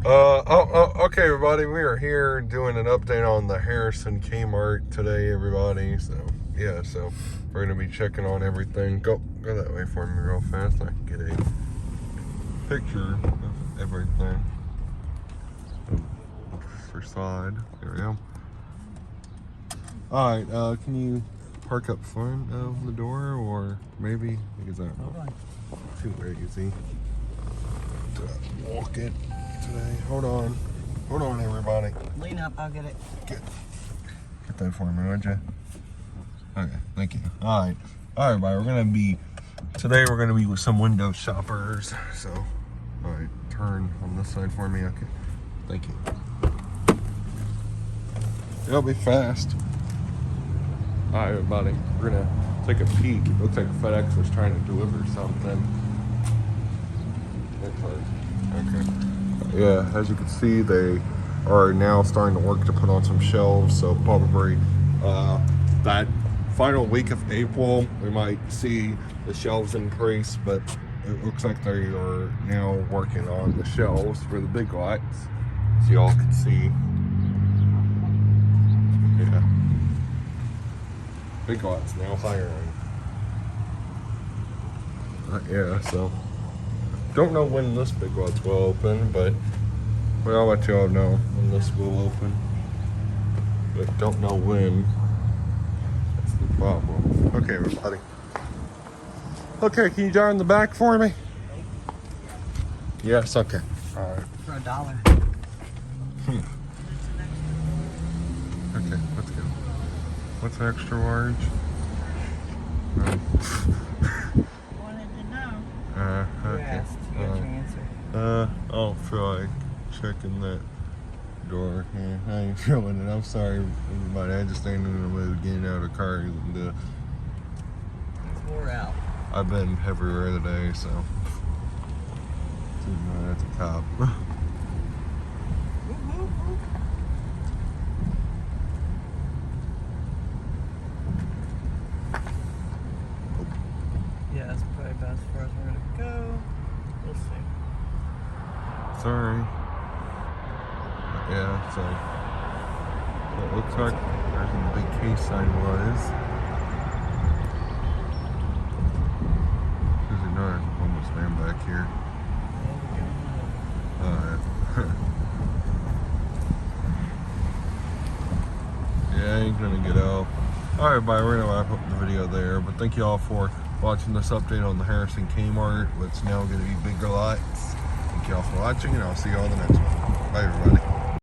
Okay, everybody. We are here doing an update on the Harrison Kmart today, everybody. So, yeah, so we're going to be checking on everything. Go that way for me real fast. I can get a picture of everything. For side. There we go. Alright, can you park up front of the door, or maybe, because I'm too lazy to walk it today. Hold on, everybody. Lean up, I'll get it. Get that for me, would you? Okay, thank you. Alright, everybody, today we're gonna be with some window shoppers. So, alright, turn on this side for me. Okay, thank you. It'll be fast. Alright, everybody, we're gonna take a peek. It looks like FedEx was trying to deliver something. Okay. Yeah, as you can see, they are now starting to work to put on some shelves. So probably that final week of April, we might see the shelves increase. But it looks like they are now working on the shelves for the Big Lots, so y'all can see. Yeah. Big Lots now hiring. Yeah, so don't know when this Big Lots will open, but I'll let y'all know when this will open. But don't know when. That's the problem. Okay, everybody. Okay, can you drive in the back for me? Yes, okay. Alright. For $1. Okay, let's go. What's extra large? Wanted to know. Okay. You asked. You got your answer. I don't feel like checking that door. Yeah, I ain't feeling it. I'm sorry, everybody. I just ain't in the mood of getting out of the car. It's wore out. I've been everywhere today, so. That's a cop. Yeah, that's probably about as far as we're gonna go. We'll see. Sorry. Yeah, so it looks like there's a big case sign was. There's another homeless man back here. Alright. Yeah, I ain't gonna get out. Alright, everybody, we're gonna wrap up the video there, but thank you all for watching this update on the Harrison Kmart. What's now gonna be Bigger Lots. Thank you all for watching, and I'll see you all in the next one. Bye, everybody.